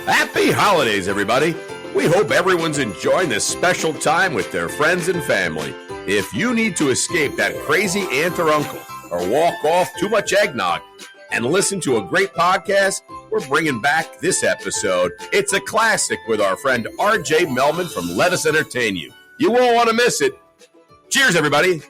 Happy holidays, everybody. We hope everyone's enjoying this special time with their friends and family. If you need to escape that crazy aunt or uncle or walk off too much eggnog and listen to a great podcast, we're bringing back this episode. It's a classic with our friend RJ Melman from Let Us Entertain You. You won't want to miss it. Cheers, everybody.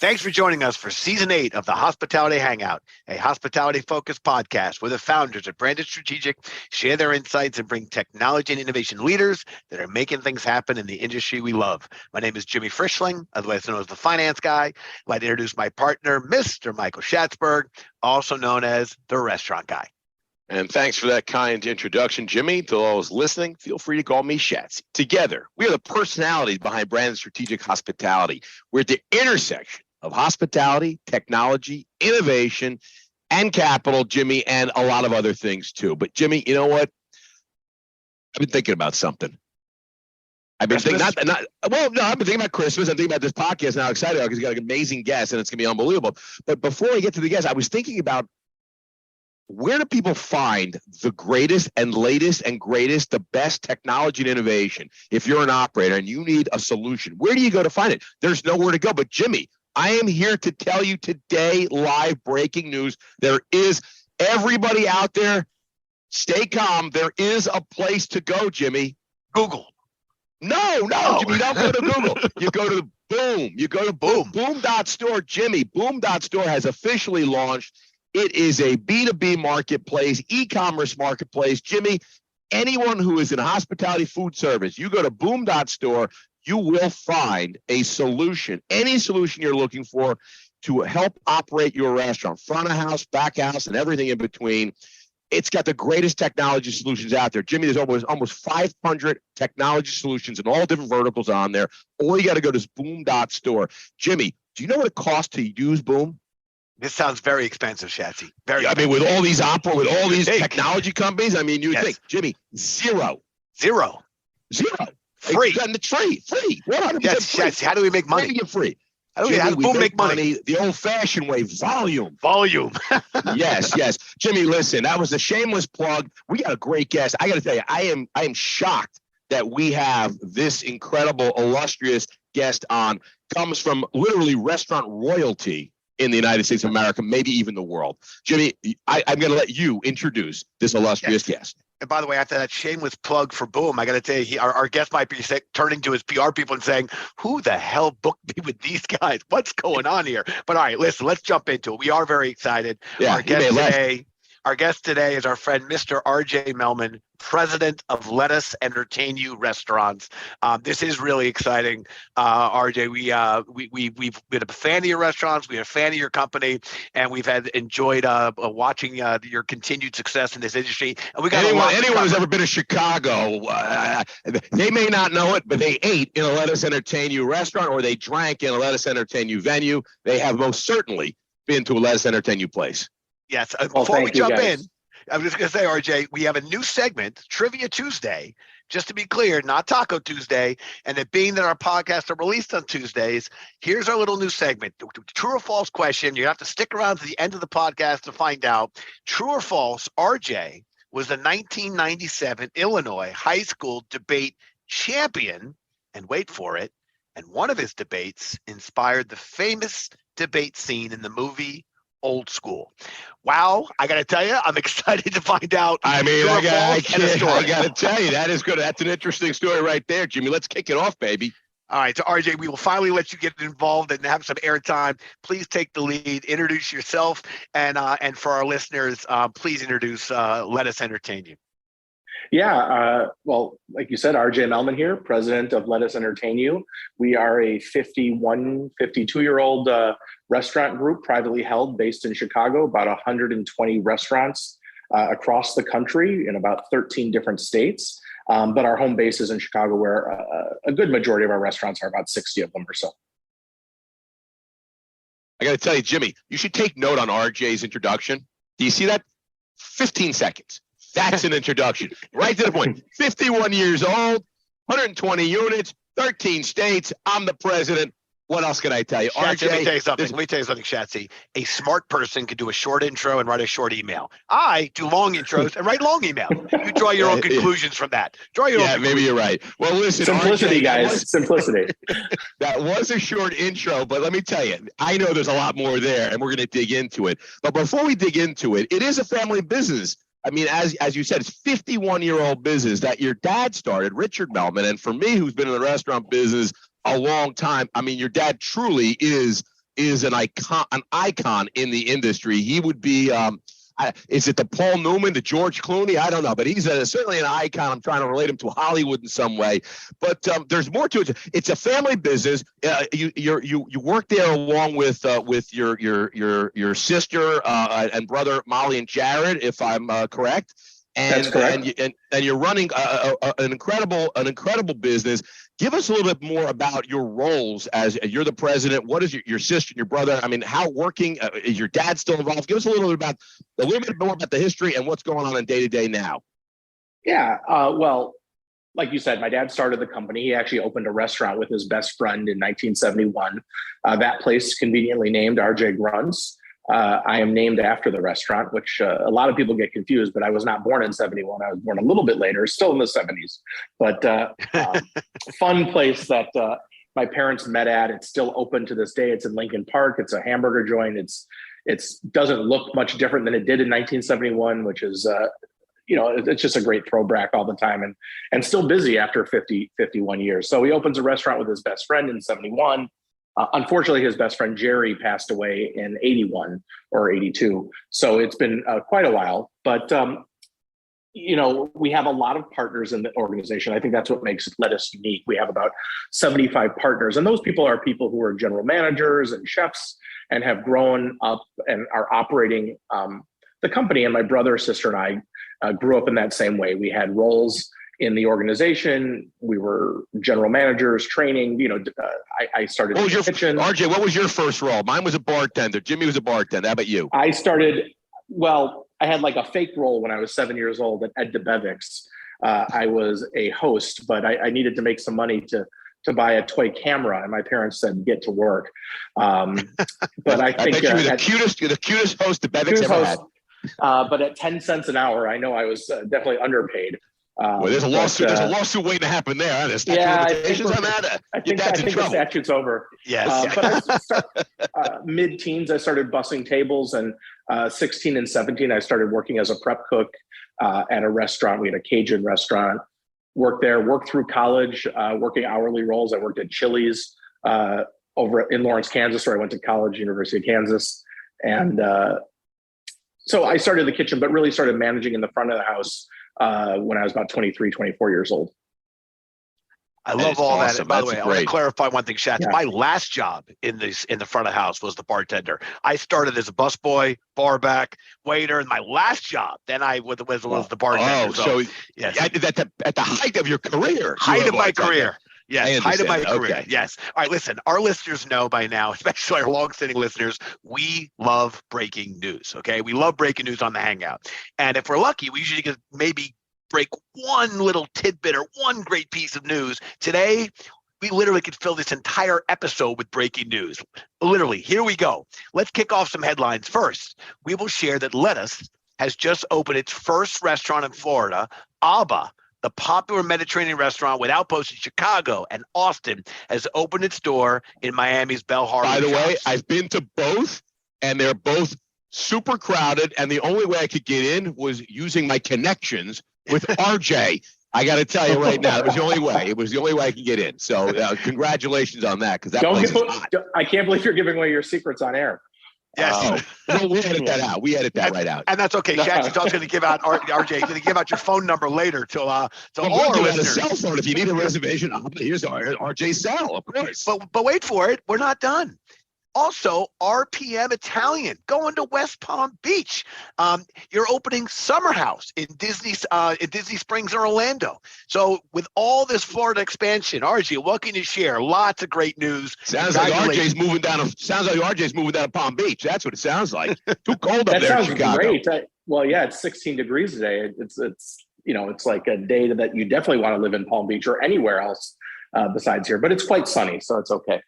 Thanks for joining us for Season 8 of the Hospitality Hangout, a hospitality-focused podcast where the founders at Branded Strategic share their insights and bring technology and innovation leaders that are making things happen in the industry we love. My name is Jimmy Frischling, otherwise known as the Finance Guy. I'd like to introduce my partner, Mr. Michael Schatzberg, also known as the Restaurant Guy. And thanks for that kind introduction, Jimmy. To all those listening, feel free to call me Schatz. Together, we are the personalities behind Branded Strategic Hospitality. We're at the intersection of hospitality, technology, innovation, and capital, Jimmy, and a lot of other things too. But Jimmy, you know what? I've been thinking about something. I've been thinking, I've been thinking about Christmas. I'm thinking about this podcast now. Excited because you got an amazing guest and it's going to be unbelievable. But before I get to the guest, I was thinking about where do people find the greatest and latest and greatest, the best technology and innovation? If you're an operator and you need a solution, where do you go to find it? There's nowhere to go. But Jimmy, I am here to tell you today, live breaking news. There is everybody out there. Stay calm. There is a place to go, Jimmy. Google. No, Jimmy, you don't go to Google. You go to Boom. You go to Boom. Boom.store, Jimmy. Boom.store has officially launched. It is a B2B marketplace, e-commerce marketplace. Jimmy, anyone who is in hospitality food service, you go to Boom.store, you will find a solution, any solution you're looking for to help operate your restaurant, front of house, back house, and everything in between. It's got the greatest technology solutions out there. Jimmy, there's almost 500 technology solutions in all different verticals on there. All you got to go to is Boom.store. Jimmy, do you know what it costs to use Boom? This sounds very expensive, Shatsy. Very expensive. I mean, with all these technology companies, I mean, you would think, Jimmy, zero. Free. It's free. 100% yes, free. Yes. How do we make money? Get free. How do we make money? The old-fashioned way, volume. Yes. Jimmy, listen, that was a shameless plug. We got a great guest. I got to tell you, I am shocked that we have this incredible, illustrious guest on. Comes from literally restaurant royalty in the United States of America, maybe even the world. Jimmy, I'm going to let you introduce this illustrious guest. And by the way, after that shameless plug for Boom, I got to tell you, our guest might be turning to his PR people and saying, who the hell booked me with these guys? What's going on here? But all right, listen, let's jump into it. We are very excited. Yeah, Our guest today is our friend, Mr. RJ Melman, president of Let Us Entertain You Restaurants. This is really exciting, RJ. We've been a fan of your restaurants, we're a fan of your company, and we've enjoyed watching your continued success in this industry. And we got anyone who's ever been to Chicago, they may not know it, but they ate in a Let Us Entertain You restaurant, or they drank in a Let Us Entertain You venue. They have most certainly been to a Let Us Entertain You place. Yes. Before we jump in, I was just going to say, RJ, we have a new segment, Trivia Tuesday, just to be clear, not Taco Tuesday. And it being that our podcasts are released on Tuesdays, here's our little new segment. True or false question. You have to stick around to the end of the podcast to find out. True or false, RJ was the 1997 Illinois high school debate champion. And wait for it. And one of his debates inspired the famous debate scene in the movie Old School. Wow, I got to tell you, I'm excited to find out. I mean, I got to tell you, that is good. That's an interesting story right there, Jimmy. Let's kick it off, baby. All right, so RJ, we will finally let you get involved and have some airtime. Please take the lead, introduce yourself, and for our listeners, please introduce Let Us Entertain You. Yeah, well, like you said, RJ Melman here, president of Let Us Entertain You. We are a 52-year-old restaurant group, privately held, based in Chicago, about 120 restaurants across the country in about 13 different states. But our home base is in Chicago, where a good majority of our restaurants are, about 60 of them or so. I got to tell you, Jimmy, you should take note on RJ's introduction. Do you see that? 15 seconds. That's an introduction. Right to the point. 51 years old, 120 units, 13 states. I'm the president. What else can I tell you? Schatzy, RJ, let me tell you something. Let me tell you something, Shatsy. A smart person can do a short intro and write a short email. I do long intros and write long email. You draw your own conclusions from that. Draw your own conclusions. Maybe you're right. Well, listen, simplicity, RJ, guys. Simplicity. That was a short intro, but let me tell you, I know there's a lot more there, and we're going to dig into it. But before we dig into it, it is a family business. I mean, as you said, it's 51-year-old business that your dad started, Richard Melman. And for me, who's been in the restaurant business a long time, I mean, your dad truly is an icon in the industry. He would be, is it the Paul Newman, the George Clooney? I don't know, but he's certainly an icon. I'm trying to relate him to Hollywood in some way. But there's more to it. It's a family business. You work there along with your sister and brother Molly and Jarrod, if I'm correct. And, That's correct. And you're running an incredible business. Give us a little bit more about your roles as you're the president. What is your sister and your brother? I mean, how working is your dad still involved? Give us a little bit more about the history and what's going on in day to day now. Yeah. Well, like you said, my dad started the company. He actually opened a restaurant with his best friend in 1971. That place conveniently named RJ Grunt's. I am named after the restaurant, which a lot of people get confused, but I was not born in 71. I was born a little bit later, still in the 70s. But fun place that my parents met at. It's still open to this day. It's in Lincoln Park. It's a hamburger joint. It doesn't look much different than it did in 1971, which is, it's just a great throwback all the time and still busy after 51 years. So he opens a restaurant with his best friend in 71. Unfortunately, his best friend, Jerry, passed away in 81 or 82. So it's been quite a while. But, we have a lot of partners in the organization. I think that's what makes Lettuce unique. We have about 75 partners. And those people are people who are general managers and chefs and have grown up and are operating the company. And my brother, sister, and I grew up in that same way. We had roles in the organization. We were general managers, training. I started in the kitchen. RJ, what was your first role? Mine was a bartender. Jimmy was a bartender. How about you? I had like a fake role when I was 7 years old at Ed DeBevick's. I was a host, but I needed to make some money to buy a toy camera, and my parents said, "Get to work." But I think bet you were the cutest host DeBevick's ever had. But at 10 cents an hour, I know I was definitely underpaid. Well, there's a lawsuit. There's a lawsuit waiting to happen there. Huh? There's limitations on that. I think the statute's over. Yes. But mid-teens, I started bussing tables, and 16 and 17, I started working as a prep cook at a restaurant. We had a Cajun restaurant. Worked through college, working hourly roles. I worked at Chili's over in Lawrence, Kansas, where I went to college, University of Kansas, and so I started in the kitchen, but really started managing in the front of the house when I was about 23, 24 years old. I love all awesome. that. By the way, I want to clarify one thing, Shatz. Yeah. My last job in the front of the house was the bartender. I started as a busboy, barback, waiter, and my last job, then I was the bartender. So yes. At the height of your career. Height of my career. Yes, height of my career. Okay. Yes. All right, listen, our listeners know by now, especially our long-standing listeners, we love breaking news, okay? We love breaking news on the Hangout. And if we're lucky, we usually get maybe break one little tidbit or one great piece of news. Today, we literally could fill this entire episode with breaking news. Literally, here we go. Let's kick off some headlines. First, we will share that Lettuce has just opened its first restaurant in Florida. Abba, the popular Mediterranean restaurant with outposts in Chicago and Austin, has opened its door in Miami's Bell Harbor. By the way, I've been to both, and they're both super crowded, and the only way I could get in was using my connections with RJ. I got to tell you right now, it was the only way. It was the only way I could get in. So congratulations on that, because that place is hot. I can't believe you're giving away your secrets on air. Yes. Well, we edit that out. We edit that right out. And that's okay. Shatz is also going to give out, RJ, he's going to give out your phone number later to all our listeners. A cell phone. If you need a reservation, here's RJ's cell, of course. But wait for it. We're not done. Also, RPM Italian going to West Palm Beach. You're opening Summer House in Disney Springs in Orlando. So with all this Florida expansion, RJ, what can you share? Lots of great news. Sounds like RJ's moving down to Palm Beach. That's what it sounds like. Too cold up there in Chicago. Great. It's 16 degrees today. It's like a day that you definitely want to live in Palm Beach or anywhere else besides here, but it's quite sunny, so it's okay.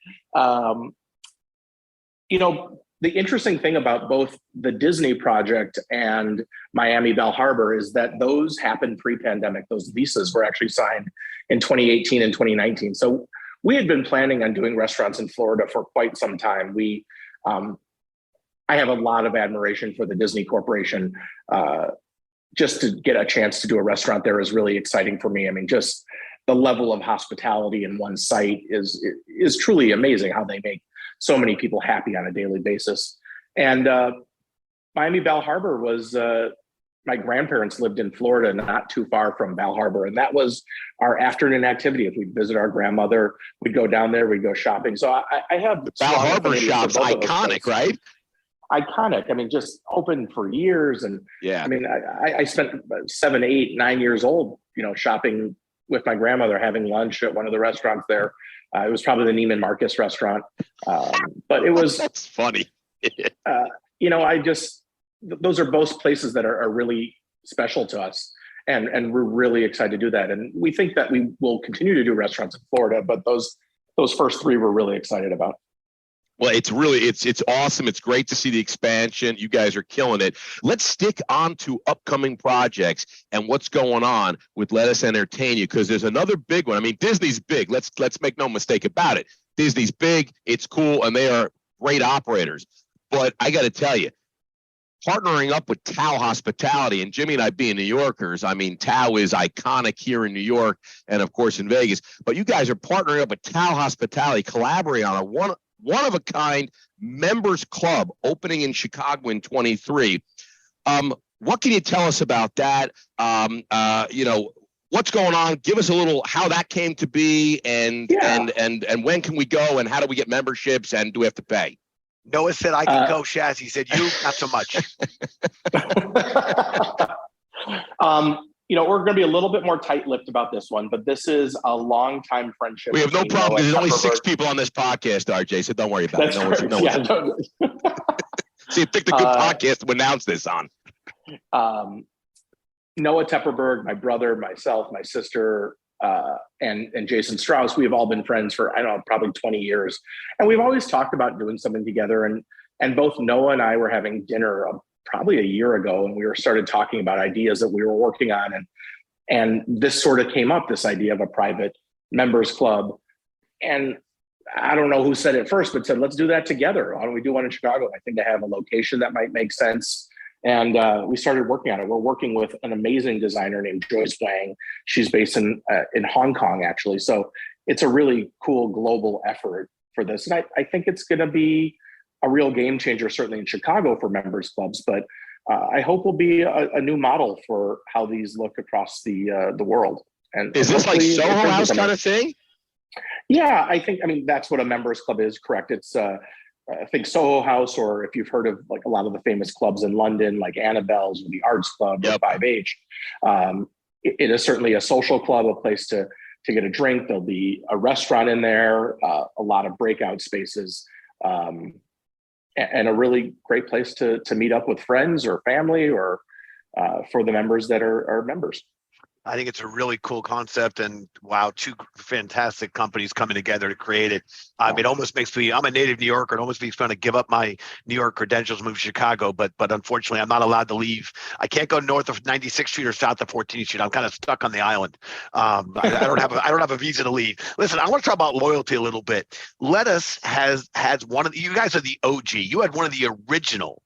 The interesting thing about both the Disney project and Miami Bell Harbor is that those happened pre-pandemic. Those visas were actually signed in 2018 and 2019. So we had been planning on doing restaurants in Florida for quite some time. I have a lot of admiration for the Disney Corporation. Just to get a chance to do a restaurant there is really exciting for me. I mean, just the level of hospitality in one site is truly amazing, how they make so many people happy on a daily basis. And Miami Bell Harbor was, my grandparents lived in Florida, not too far from Bell Harbor. And that was our afternoon activity. If we'd visit our grandmother, we'd go down there, we'd go shopping. So I have the Bell Harbor shop's iconic, right? Iconic. I mean, just open for years. And yeah, I mean, I spent 7, 8, 9 years old, shopping with my grandmother, having lunch at one of the restaurants there. It was probably the Neiman Marcus restaurant. But it was, that's funny. those are both places that are really special to us. And we're really excited to do that. And we think that we will continue to do restaurants in Florida, but those first 3 we're really excited about. Well, it's awesome. It's great to see the expansion. You guys are killing it. Let's stick on to upcoming projects and what's going on with Let Us Entertain You, because there's another big one. I mean, Disney's big. Let's make no mistake about it. Disney's big. It's cool, and they are great operators. But I got to tell you, partnering up with Tao Hospitality, and Jimmy and I being New Yorkers, I mean, Tao is iconic here in New York and, of course, in Vegas. But you guys are partnering up with Tao Hospitality, collaborating on a one-of-a-kind members club opening in Chicago in 23. What can you tell us about that? What's going on? Give us a little how that came to be, and when can we go, and how do we get memberships, and do we have to pay? Noah said I can go, Shaz. He said you, not so much. We're going to be a little bit more tight-lipped about this one, but this is a long-time friendship. We have no problem. There's only 6 people on this podcast, RJ, so don't worry about it. See, pick the good podcast to announce this on. Noah Tepperberg, my brother, myself, my sister, and Jason Strauss, we have all been friends for, probably 20 years. And we've always talked about doing something together. And both Noah and I were having dinner probably a year ago, and we started talking about ideas that we were working on. And this sort of came up, this idea of a private members club. And I don't know who said it first, but said, let's do that together. Why don't we do one in Chicago? I think I have a location that might make sense. And we started working on it. We're working with an amazing designer named Joyce Wang. She's based in Hong Kong, actually. So it's a really cool global effort for this. And I think it's going to be a real game changer, certainly in Chicago for members clubs. But I hope will be a new model for how these look across the world. And is this like Soho House kind of thing? Yeah, I mean, that's what a members club is, correct. It's I think Soho House, or if you've heard of like a lot of the famous clubs in London, like Annabelle's or the Arts Club or 5H, it is certainly a social club, a place to get a drink. There'll be a restaurant in there, a lot of breakout spaces, and a really great place to meet up with friends or family, or for the members that are members. I think it's a really cool concept, and wow, 2 fantastic companies coming together to create it. It almost makes me, I'm a native New Yorker, it almost makes me want to give up my New York credentials, move to Chicago, but unfortunately I'm not allowed to leave. I can't go north of 96th Street or south of 14th Street. I'm kind of stuck on the island. I don't have a visa to leave. Listen, I want to talk about loyalty a little bit. Let Us has one of you guys are the OG. You had one of the original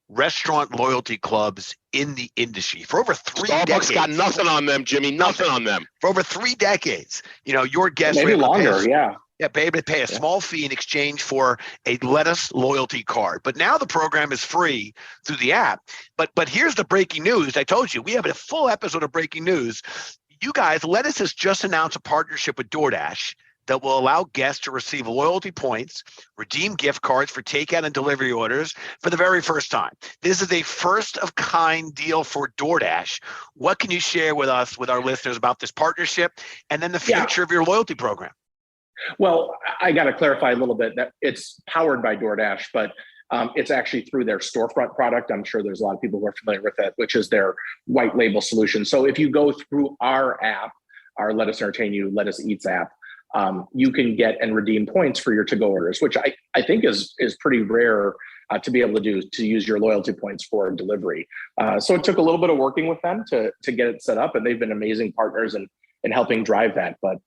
restaurant loyalty clubs in the industry for over 3 decades. Starbucks got nothing on them, Jimmy. Nothing on them. For over 3 decades. Your guests maybe longer, yeah. Yeah, be able to pay a small fee in exchange for a Let Us loyalty card. But now the program is free through the app. But here's the breaking news. I told you, we have a full episode of breaking news. You guys, Let Us has just announced a partnership with DoorDash that will allow guests to receive loyalty points, redeem gift cards for takeout and delivery orders for the very first time. This is a first-of-kind deal for DoorDash. What can you share with us, with our listeners, about this partnership and then the future of your loyalty program? Well, I got to clarify a little bit that it's powered by DoorDash, but it's actually through their storefront product. I'm sure there's a lot of people who are familiar with that, which is their white label solution. So if you go through our app, our Let Us Entertain You, Let Us Eats app, you can get and redeem points for your to-go orders, which I think is pretty rare to be able to do, to use your loyalty points for delivery. So it took a little bit of working with them to get it set up, and they've been amazing partners in helping drive that. But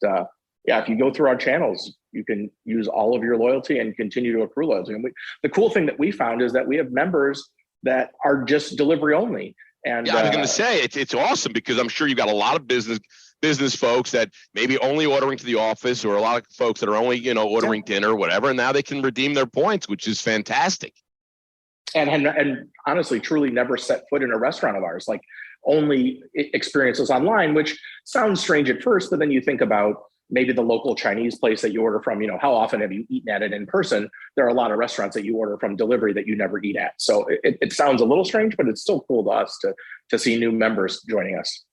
yeah, if you go through our channels, you can use all of your loyalty and continue to accrue loyalty. And the cool thing that we found is that we have members that are just delivery only. And yeah, I was going to say it's awesome, because I'm sure you got a lot of business folks that maybe only ordering to the office, or a lot of folks that are only ordering dinner or whatever, and now they can redeem their points, which is fantastic. And honestly, truly never set foot in a restaurant of ours, like only experiences online, which sounds strange at first, but then you think about maybe the local Chinese place that you order from, how often have you eaten at it in person? There are a lot of restaurants that you order from delivery that you never eat at. So it sounds a little strange, but it's still cool to us to see new members joining us.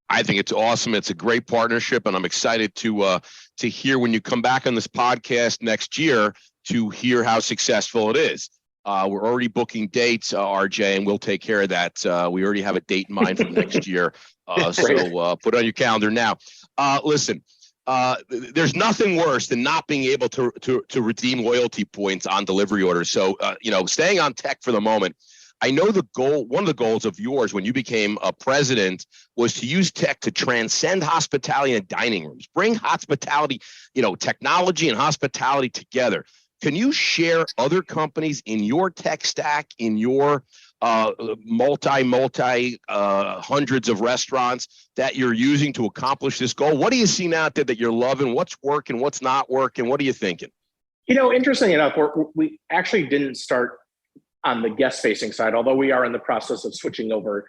I think it's awesome. It's a great partnership, and I'm excited to hear when you come back on this podcast next year to hear how successful it is. We're already booking dates, RJ, and we'll take care of that. We already have a date in mind for next year. So put it on your calendar now. Listen, there's nothing worse than not being able to redeem loyalty points on delivery orders. So, staying on tech for the moment, I know one of the goals of yours when you became a president was to use tech to transcend hospitality and dining rooms, bring hospitality, technology and hospitality together. Can you share other companies in your tech stack, in your multi hundreds of restaurants that you're using to accomplish this goal? What are you seeing out there that you're loving? What's working? What's not working? What are you thinking? Interestingly enough, we actually didn't start on the guest-facing side, although we are in the process of switching over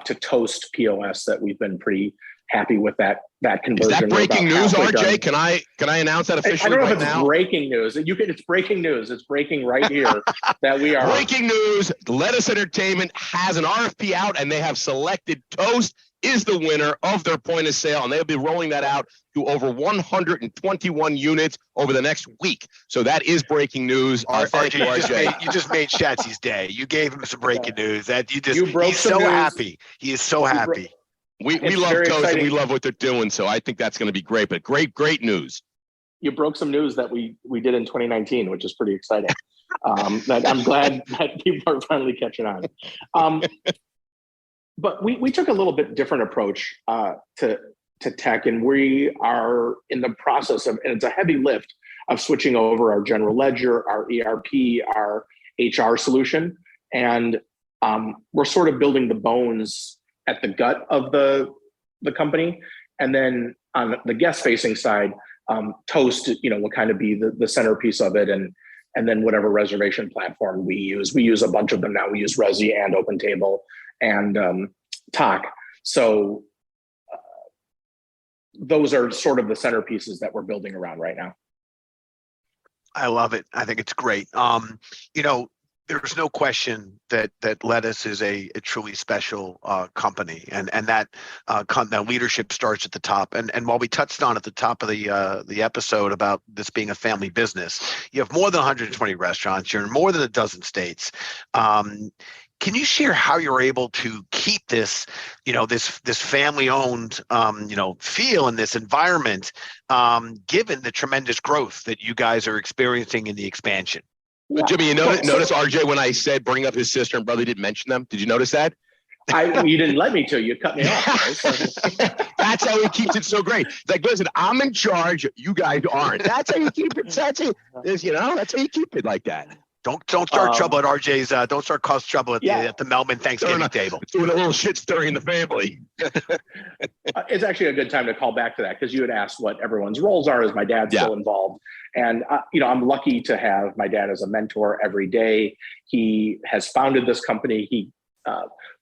to Toast POS. That we've been pretty happy with that conversion. Is that breaking news, RJ? Can I announce that officially? I don't know right if it's now? Breaking news. It's breaking news. It's breaking right here that we are breaking news. Lettuce Entertainment has an RFP out, and they have selected Toast is the winner of their point of sale, and they'll be rolling that out to over 121 units over the next week. So that is breaking news. Thank you, RJ. You just made Schatzy's day. You gave him some breaking news. He's so happy. He is so happy. We love Toast, exciting. And we love what they're doing. So I think that's going to be great. But great news. You broke some news that we did in 2019, which is pretty exciting. That I'm glad that people are finally catching on. But we took a little bit different approach to tech, and we are in the process of, and it's a heavy lift of switching over our general ledger, our ERP, our HR solution, and we're sort of building the bones at the gut of the company, and then on the guest-facing side, Toast, will kind of be the centerpiece of it, and then whatever reservation platform we use. We use a bunch of them now. We use Resi and OpenTable and Talk. So those are sort of the centerpieces that we're building around right now. I love it. I think it's great. There's no question that Lettuce is a truly special company, and that leadership starts at the top. And while we touched on at the top of the episode about this being a family business, you have more than 120 restaurants. You're in more than a dozen states. Can you share how you're able to keep this, this family-owned, feel in this environment, given the tremendous growth that you guys are experiencing in the expansion? Yeah. Jimmy, you notice RJ when I said bring up his sister and brother, didn't mention them. Did you notice that? You didn't let me to. You cut me off. That's how he keeps it so great. Like, listen, I'm in charge. You guys aren't. That's how you keep it. That's how you keep it like that. Don't start trouble at RJ's. Don't start cause trouble at the Melman Thanksgiving table. Doing a little shit stirring in the family. It's actually a good time to call back to that, because you had asked what everyone's roles are. Is my dad still involved? And I'm lucky to have my dad as a mentor every day. He has founded this company. He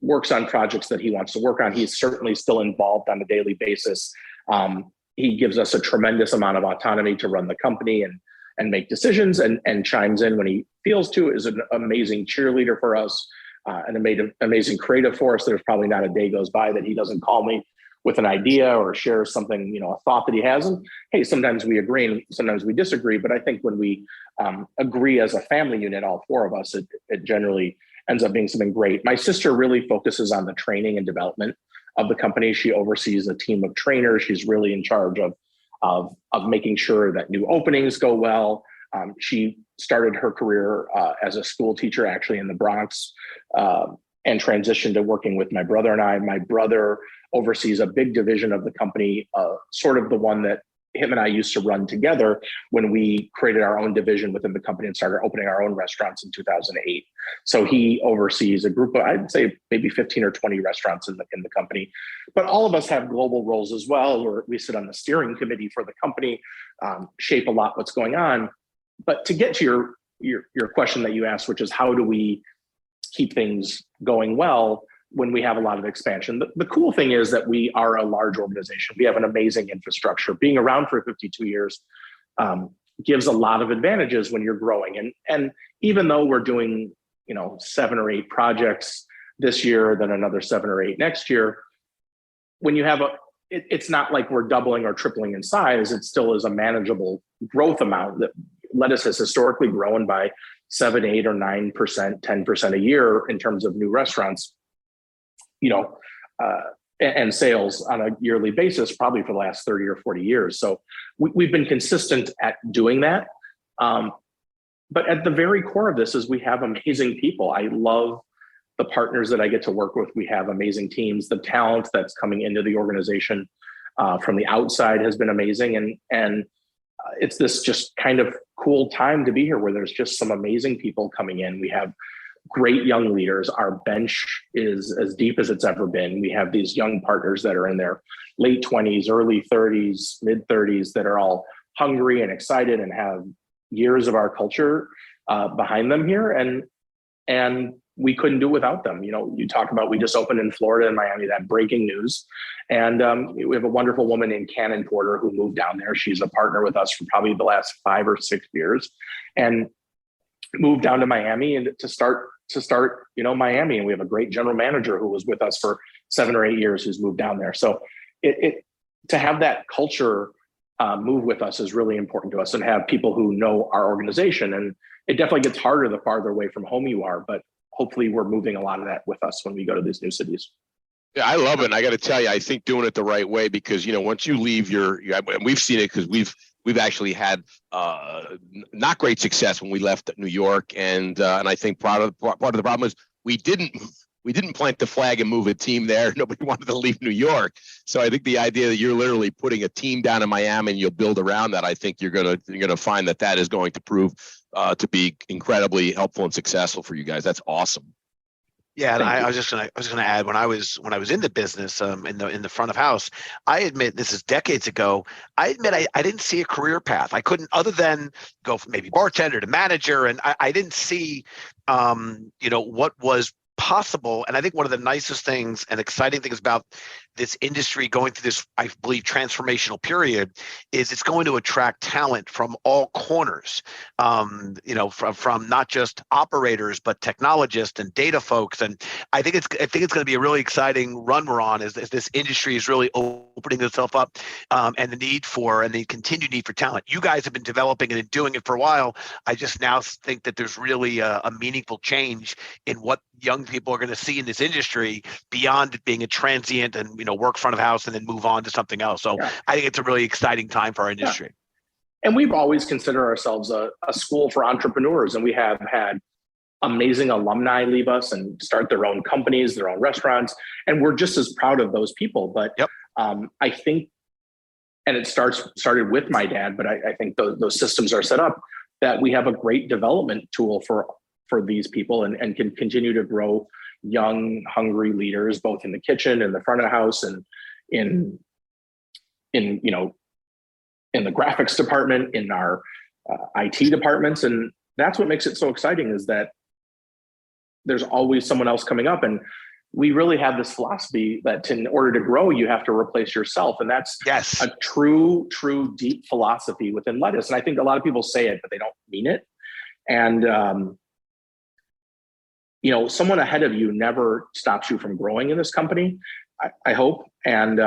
works on projects that he wants to work on. He's certainly still involved on a daily basis. He gives us a tremendous amount of autonomy to run the company and make decisions, and chimes in when he feels to, is an amazing cheerleader for us, and an amazing creative force. There's probably not a day goes by that he doesn't call me with an idea or share something, a thought that he has. And hey, sometimes we agree and sometimes we disagree, but I think when we agree as a family unit, all four of us, it generally ends up being something great. My sister really focuses on the training and development of the company. She oversees a team of trainers. She's really in charge of of making sure that new openings go well. She started her career as a school teacher, actually in the Bronx, and transitioned to working with my brother and I. My brother oversees a big division of the company, sort of the one that him and I used to run together when we created our own division within the company and started opening our own restaurants in 2008. So he oversees a group of, I'd say maybe 15 or 20 restaurants in the company. But all of us have global roles as well, where we sit on the steering committee for the company, shape a lot what's going on. But to get to your question that you asked, which is how do we keep things going well when we have a lot of expansion? The cool thing is that we are a large organization. We have an amazing infrastructure. Being around for 52 years gives a lot of advantages when you're growing. And even though we're doing 7 or 8 projects this year, then another 7 or 8 next year, when you have it's not like we're doubling or tripling in size. It still is a manageable growth amount. That lettuce has historically grown by 7, 8, or 9%, 10% a year in terms of new restaurants, and sales on a yearly basis, probably for the last 30 or 40 years. So we've been consistent at doing that. But at the very core of this is we have amazing people. I love the partners that I get to work with. We have amazing teams. The talent that's coming into the organization from the outside has been amazing. And it's this just kind of cool time to be here where there's just some amazing people coming in. We have great young leaders. Our bench is as deep as it's ever been. We have these young partners that are in their late 20s, early 30s, mid 30s that are all hungry and excited and have years of our culture behind them here. And we couldn't do it without them. You talk about, we just opened in Florida and Miami, that breaking news. And we have a wonderful woman named Cannon Porter who moved down there. She's a partner with us for probably the last 5 or 6 years, and moved down to Miami and to start Miami. And we have a great general manager who was with us for 7 or 8 years who's moved down there. So to have that culture move with us is really important to us, and have people who know our organization. And it definitely gets harder the farther away from home you are, but hopefully we're moving a lot of that with us when we go to these new cities. Yeah, I love it. And I got to tell you, I think doing it the right way, because, once you leave and we've seen it, because we've actually had not great success when we left New York. And I think part of the problem is we didn't plant the flag and move a team there. Nobody wanted to leave New York. So I think the idea that you're literally putting a team down in Miami and you'll build around that, I think you're gonna find that is going to prove to be incredibly helpful and successful for you guys. That's awesome. Yeah, and I was just gonna add, when I was in the business, in the front of house, I admit, this is decades ago, I didn't see a career path. I couldn't, other than go from maybe bartender to manager, and I didn't see what was possible. And I think one of the nicest things and exciting things about this industry going through this, I believe, transformational period is it's going to attract talent from all corners, from not just operators, but technologists and data folks. And I think it's going to be a really exciting run we're on as this industry is really opening itself up, and the continued need for talent. You guys have been developing and doing it for a while. I just now think that there's really a meaningful change in what young people are going to see in this industry beyond it being a transient and work front of house and then move on to something else. So yeah. I think it's a really exciting time for our industry. Yeah. And we've always considered ourselves a school for entrepreneurs, and we have had amazing alumni leave us and start their own companies, their own restaurants, and we're just as proud of those people. But yep. I think, and it started with my dad, but I think those systems are set up that we have a great development tool for these people, and can continue to grow young, hungry leaders, both in the kitchen and the front of the house, and in the graphics department, in our IT departments. And that's what makes it so exciting, is that there's always someone else coming up. And we really have this philosophy that in order to grow, you have to replace yourself. And that's a true, deep philosophy within lettuce. And I think a lot of people say it, but they don't mean it. And, someone ahead of you never stops you from growing in this company, I hope. And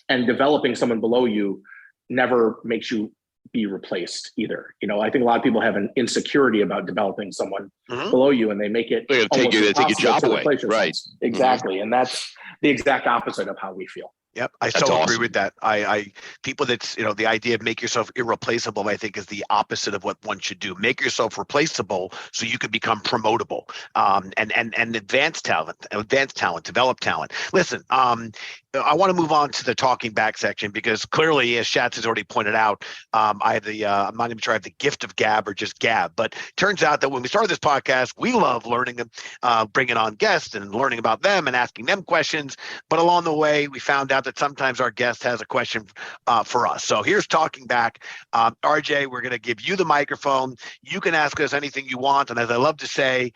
developing someone below you never makes you be replaced either. I think a lot of people have an insecurity about developing someone below you, and they make it take your job away. Right. Exactly. And that's the exact opposite of how we feel. Yep, I That's so awesome. agree with that. I people that's the idea of make yourself irreplaceable, I think, is the opposite of what one should do. Make yourself replaceable so you can become promotable, and advance talent, develop talent. Listen, I want to move on to the talking back section because clearly, as Schatz has already pointed out, I have I'm not even sure I have the gift of gab or just gab, but turns out that when we started this podcast, we love learning, bringing on guests and learning about them and asking them questions. But along the way, we found out that sometimes our guest has a question for us. So here's talking back. RJ, we're going to give you the microphone. You can ask us anything you want. And as I love to say,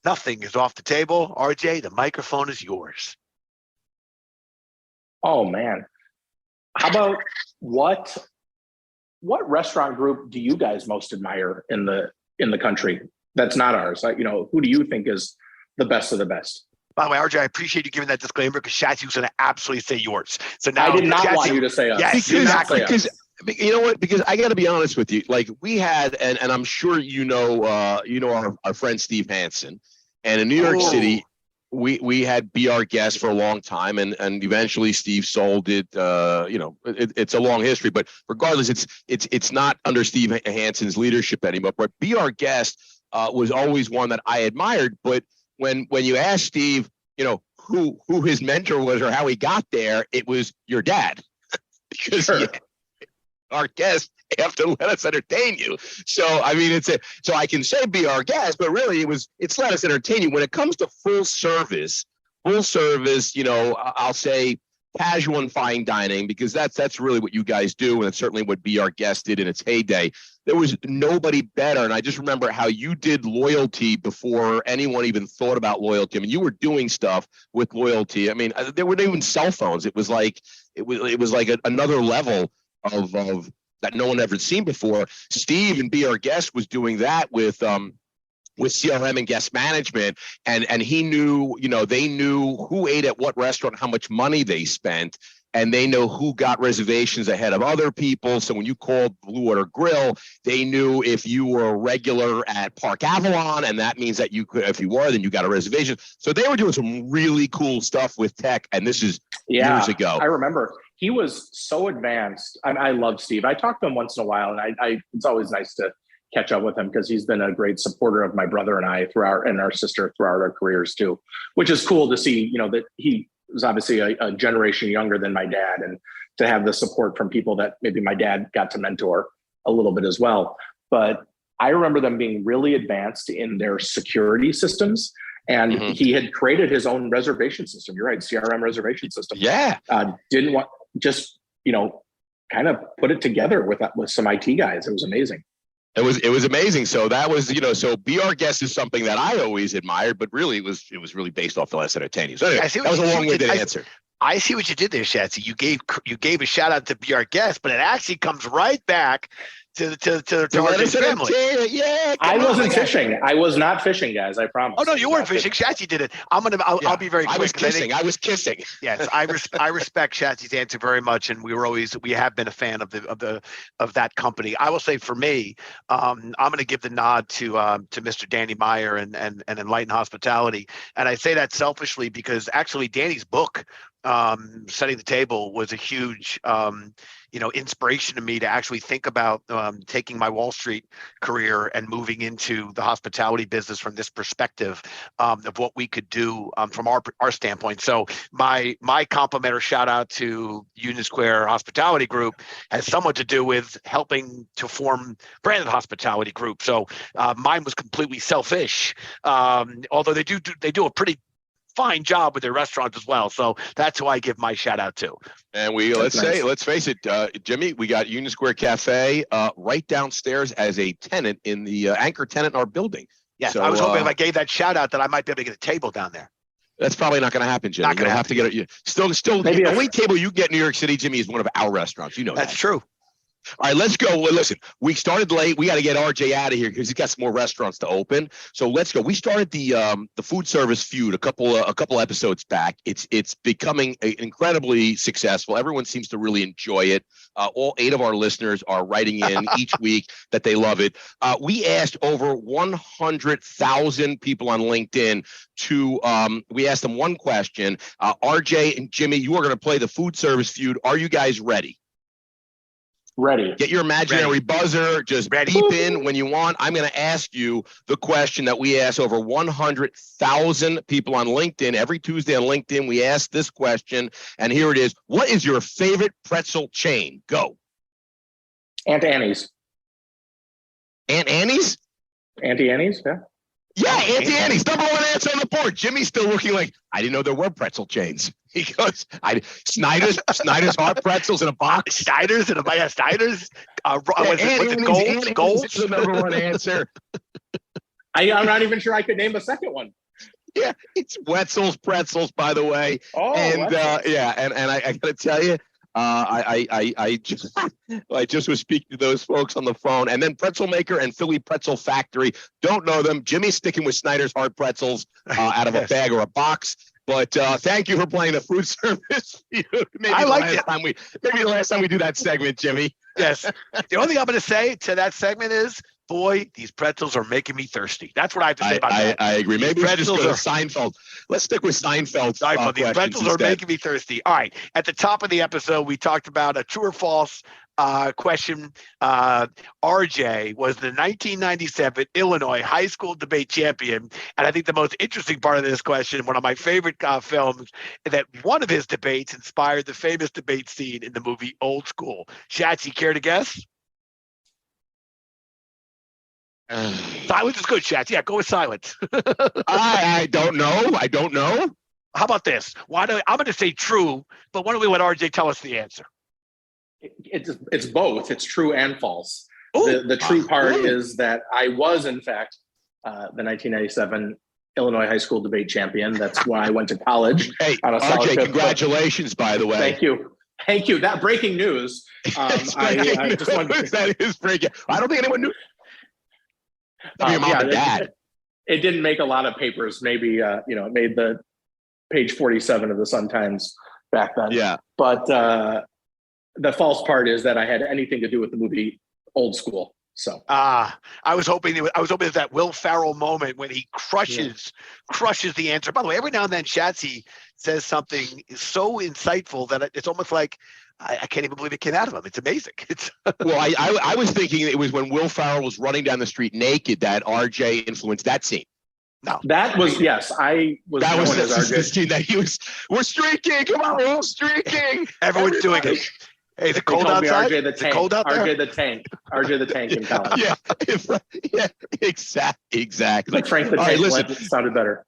nothing is off the table. RJ, the microphone is yours. Oh man. How about what restaurant group do you guys most admire in the country that's not ours? Who do you think is the best of the best? By the way, RJ, I appreciate you giving that disclaimer because Schatzy was going to absolutely say yours. So now I did not want you to say us. Yes, exactly. Because you know what? Because I got to be honest with you. Like we had, and I'm sure our friend Steve Hansen, and in New York City, we had Be Our Guest for a long time, and eventually Steve sold it. It's a long history, but regardless, it's not under Steve Hansen's leadership anymore. But Be Our Guest was always one that I admired. But when you ask Steve, who his mentor was or how he got there, it was your dad, because our guest have to let us entertain you. So I mean, so I can say Be Our Guest, but really it's let us entertain you. When it comes to full service, I'll say casual and fine dining, because that's really what you guys do, and it's certainly what Be Our Guest did in its heyday. There was nobody better, and I just remember how you did loyalty before anyone even thought about loyalty. I mean, you were doing stuff with loyalty. I mean, there weren't even cell phones. It was like another level of that no one ever seen before. Steve and Be Our Guest was doing that with CRM and guest management, and he knew, they knew who ate at what restaurant, how much money they spent, and they know who got reservations ahead of other people. So when you called Blue Water Grill, they knew if you were a regular at Park Avalon, and that means that you could, if you were, then you got a reservation. So they were doing some really cool stuff with tech, and this is years ago. I remember. He was so advanced. I love Steve. I talk to him once in a while, and it's always nice to catch up with him because he's been a great supporter of my brother and I and our sister throughout our careers too, which is cool to see, that he was obviously a generation younger than my dad, and to have the support from people that maybe my dad got to mentor a little bit as well. But I remember them being really advanced in their security systems. And he had created his own reservation system. You're right, CRM reservation system. Yeah. Didn't want just, kind of put it together with some IT guys. It was amazing. It was amazing. So that was, so Be Our Guest is something that I always admired, but really it was really based off the last entertaining. So anyway, that was a long-winded answer. I see what you did there, Shatsy. You gave a shout out to Be Our Guest, but it actually comes right back to our family. Yeah, I wasn't fishing. I was not fishing, guys. I promise. Oh no, you weren't fishing. Shatsy did it. I'll be very quick. I was kissing. Yes, I respect Shatsy's answer very much, and we have been a fan of that company. I will say for me, I'm going to give the nod to Mr. Danny Meyer and Enlighten Hospitality, and I say that selfishly because actually Danny's book, Setting the Table, was a huge inspiration to me to actually think about taking my Wall Street career and moving into the hospitality business from this perspective of what we could do from our standpoint. So my compliment or shout out to Union Square Hospitality Group has somewhat to do with helping to form Branded Hospitality Group. So mine was completely selfish, although they do a pretty fine job with their restaurants as well. So that's who I give my shout out to. And let's face it, Jimmy, we got Union Square Cafe right downstairs as a tenant in the anchor tenant in our building. Yes, so, I was hoping if I gave that shout out that I might be able to get a table down there. That's probably not going to happen, Jimmy. You'll have to get it. Still, maybe the only table you get in New York City, Jimmy, is one of our restaurants. You know that's true. All right, let's go. Well, listen, we started late. We got to get RJ out of here because he's got some more restaurants to open. So let's go. We started the food service feud a couple episodes back. It's becoming incredibly successful. Everyone seems to really enjoy it. All 8 of our listeners are writing in each week that they love it. We asked over 100,000 people on LinkedIn we asked them one question. RJ and Jimmy, you are going to play the food service feud. Are you guys ready? Ready. Get your imaginary buzzer. Just beep in when you want. I'm going to ask you the question that we ask over 100,000 people on LinkedIn. Every Tuesday on LinkedIn, we ask this question, and here it is. What is your favorite pretzel chain? Go. Aunt Annie's. Aunt Annie's? Auntie Annie's, yeah. Yeah, Auntie Annie's. Number 1 answer on the board. Jimmy's still looking like, I didn't know there were pretzel chains. He goes, Snyder's hard pretzels in a box. Snyder's in a box. Snyder's. Gold's the number 1 answer. I'm not even sure I could name a second one. Yeah, it's Wetzel's Pretzels, by the way. Oh, and I got to tell you, I just was speaking to those folks on the phone, and then Pretzel Maker and Philly Pretzel Factory. Don't know them. Jimmy's sticking with Snyder's hard pretzels out of a bag or a box. But thank you for playing the food service feud. Maybe the last time we do that segment, Jimmy. Yes. The only thing I'm going to say to that segment is, boy, these pretzels are making me thirsty. That's what I have to say about that. I agree. Maybe we should just go to Seinfeld. Let's stick with Seinfeld. These pretzels are making me thirsty. All right. At the top of the episode, we talked about a true or false question. RJ was the 1997 Illinois high school debate champion. And I think the most interesting part of this question, one of my favorite films, that one of his debates inspired the famous debate scene in the movie Old School. Schatz, you care to guess? Silence is good, Schatz. Yeah, go with silence. I don't know. How about this? I'm going to say true, but why don't we let RJ tell us the answer? It's both. It's true and false. The true part is that I was, in fact, the 1997 Illinois high school debate champion. That's why I went to college. Hey, RJ, congratulations, by the way. Thank you. That breaking news. I just wanted to... That is breaking. I don't think anyone knew. Your mom and dad. It didn't make a lot of papers. Maybe it made the page 47 of the Sun-Times back then. Yeah. But the false part is that I had anything to do with the movie Old School. So I was hoping it's that Will Ferrell moment when he crushes the answer. By the way, every now and then Shatsy says something so insightful that it's almost like I can't even believe it came out of him. It's amazing. Well, I was thinking it was when Will Ferrell was running down the street naked that RJ influenced that scene. No, that was I was. That was the scene that he was. We're streaking. Come on, we're streaking. Everyone's doing it. Hey, is it cold outside? RJ the Tank. Cold out there? RJ the Tank in college. Yeah, exactly. Like Frank the Tank. Listen, it sounded better.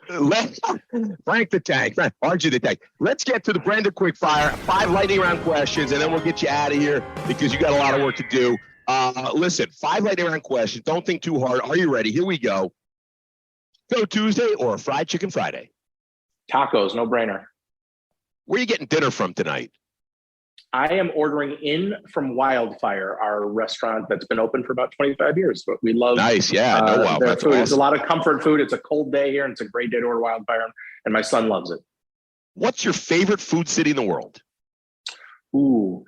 Frank the Tank, RJ the Tank. Let's get to the Brenda Quickfire. 5 lightning round questions, and then we'll get you out of here because you got a lot of work to do. Listen, 5 lightning round questions. Don't think too hard. Are you ready? Here we go. Taco Tuesday or Fried Chicken Friday? Tacos, no brainer. Where are you getting dinner from tonight? I am ordering in from Wildfire, our restaurant that's been open for about 25 years. But we love nice, yeah. Wow, their that's food. awesome. It's a lot of comfort food. It's a cold day here, and it's a great day to order Wildfire. And my son loves it. What's your favorite food city in the world? Ooh,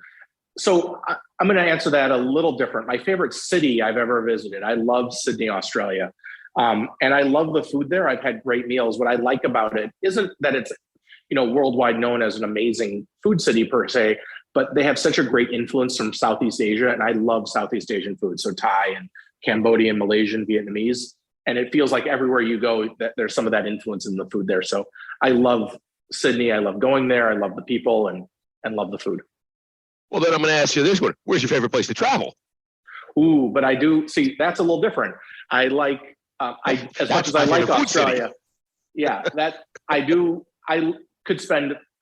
so I'm going to answer that a little different. My favorite city I've ever visited. I love Sydney, Australia, and I love the food there. I've had great meals. What I like about it isn't that it's worldwide known as an amazing food city per se. But they have such a great influence from Southeast Asia, and I love Southeast Asian food. So Thai and Cambodian, Malaysian, Vietnamese, and it feels like everywhere you go, that there's some of that influence in the food there. So I love Sydney. I love going there. I love the people and love the food. Well, then I'm going to ask you this one: where's your favorite place to travel? Ooh, but I do see that's a little different. I like as much as I like Australia. Yeah, that I do.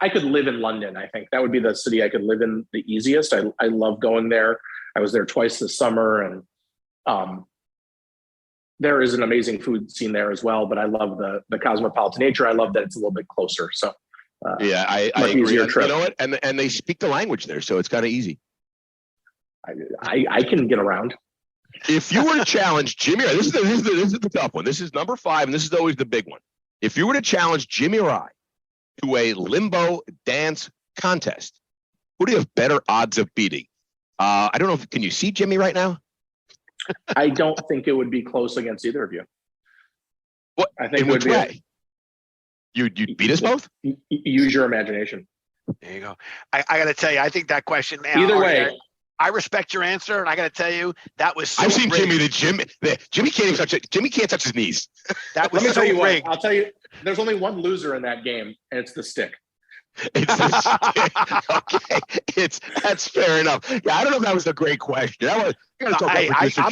I could live in London. I think that would be the city I could live in the easiest. I love going there. I was there twice this summer, and there is an amazing food scene there as well. But I love the cosmopolitan nature. I love that it's a little bit closer. So I agree. You know what? And they speak the language there, so it's kind of easy. I can get around. If you were to challenge Jimmy, this is the tough one. This is number 5, and this is always the big one. If you were to challenge Jimmy or I to a limbo dance contest, who do you have better odds of beating? I don't know. Can you see Jimmy right now? I don't think it would be close against either of you. What? I think in which way? You'd beat us both? Use your imagination. There you go. I got to tell you, I think that question. Either way. I respect your answer, and I got to tell you, that was so I've seen rigged. Jimmy can't even touch it. Jimmy can't touch his knees. That was Let me so tell you rigged. what, I'll tell you, there's only one loser in that game, and it's the stick. It's okay. That's fair enough. Yeah, I don't know if that was a great question. That was. I'm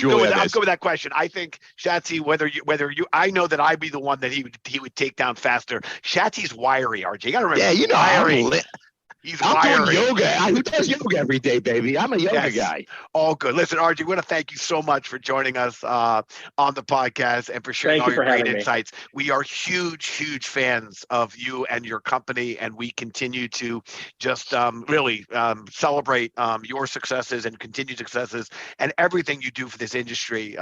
good with that question. I think Shatsy, whether you, I know that I'd be the one that he would take down faster. Shatsy's wiry, RJ. You got to remember. Yeah, you know, wiry. He's I'm doing yoga. Who does yoga every day, baby? I'm a yoga guy. All good. Listen, RJ, we want to thank you so much for joining us on the podcast and for sharing all your great insights. We are huge, huge fans of you and your company, and we continue to just really celebrate your successes and continued successes and everything you do for this industry.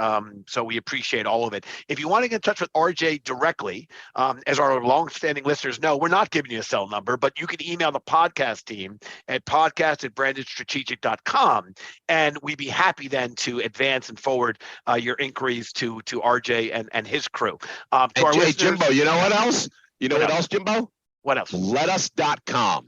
So we appreciate all of it. If you want to get in touch with RJ directly, as our longstanding listeners know, we're not giving you a cell number, but you can email the podcast team at podcast@brandedstrategic.com, and we'd be happy then to advance and forward your inquiries to RJ and his crew. To our listeners, Jimbo, you know what else? What else, Jimbo? What else? Letus.com.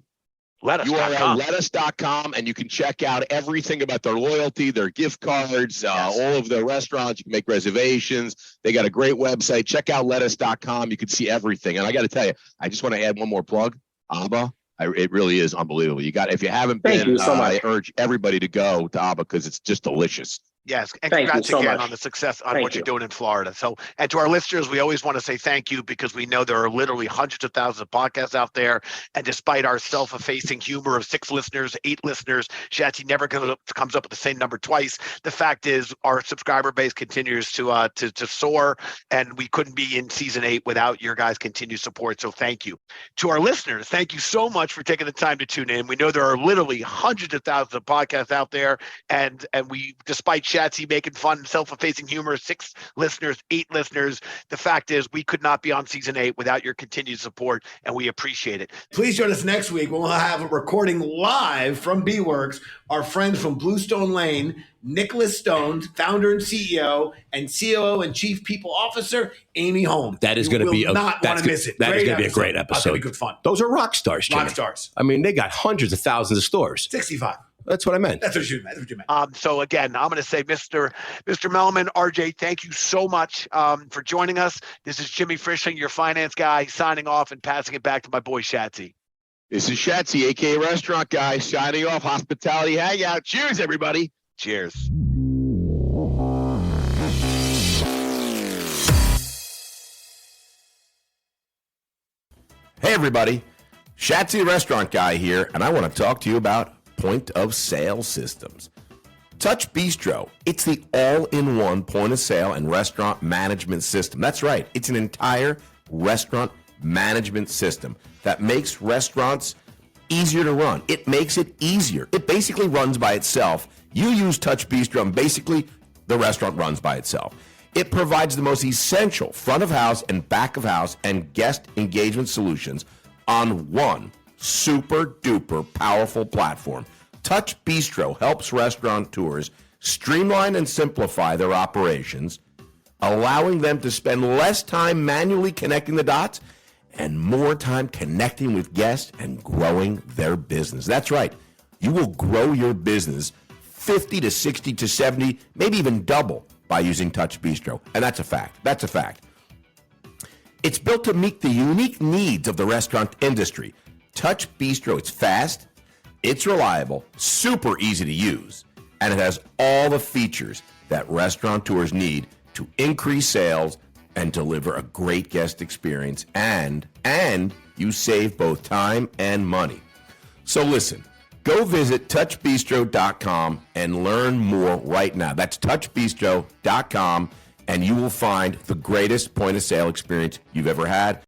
URL lettuce.com, and you can check out everything about their loyalty, their gift cards, all of their restaurants. You can make reservations. They got a great website. Check out lettuce.com. You can see everything. And I got to tell you, I just want to add one more plug. Abba. It really is unbelievable. If you haven't been, I urge everybody to go to Abba because it's just delicious. Yes, and congrats again on the success on what you're doing in Florida. So, and to our listeners, we always want to say thank you because we know there are literally hundreds of thousands of podcasts out there. And despite our self-effacing humor of 6 listeners, 8 listeners, Shatsy never comes up with the same number twice. The fact is, our subscriber base continues to soar, and we couldn't be in season 8 without your guys' continued support. So, thank you to our listeners. Thank you so much for taking the time to tune in. We know there are literally hundreds of thousands of podcasts out there, and we, despite Shatsy making fun, self-effacing humor, 6 listeners, 8 listeners. The fact is, we could not be on season 8 without your continued support, and we appreciate it. Please join us next week when we'll have a recording live from B-Works. Our friends from Bluestone Lane, Nicholas Stone, founder and CEO, and COO and Chief People Officer, Amy Holm. That is going to be not want to miss it. That is going to be a great episode. It's going to be good fun. Those are rock stars, Jimmy. Rock stars. I mean, they got hundreds of thousands of stores. 65. That's what I meant. That's what you meant. So again, I'm going to say, Mr. Melman, RJ, thank you so much for joining us. This is Jimmy Frischling, your finance guy, signing off and passing it back to my boy Shatsy. This is Shatsy, aka Restaurant Guy, signing off. Hospitality Hangout. Cheers, everybody. Cheers. Hey, everybody. Shatsy Restaurant Guy here, and I want to talk to you about point of sale systems. Touch Bistro. It's the all-in-one point of sale and restaurant management system. That's right. It's an entire restaurant management system that makes restaurants easier to run. It makes it easier. It basically runs by itself. You use Touch Bistro, and basically the restaurant runs by itself. It provides the most essential front of house and back of house and guest engagement solutions on one super duper powerful platform. Touch Bistro helps restaurateurs streamline and simplify their operations, allowing them to spend less time manually connecting the dots and more time connecting with guests and growing their business. That's right. You will grow your business 50 to 60 to 70, maybe even double by using Touch Bistro. And that's a fact. That's a fact. It's built to meet the unique needs of the restaurant industry. Touch Bistro, it's fast, it's reliable, super easy to use, and it has all the features that restaurateurs need to increase sales and deliver a great guest experience, and you save both time and money. So listen, go visit touchbistro.com and learn more right now. That's touchbistro.com, and you will find the greatest point of sale experience you've ever had.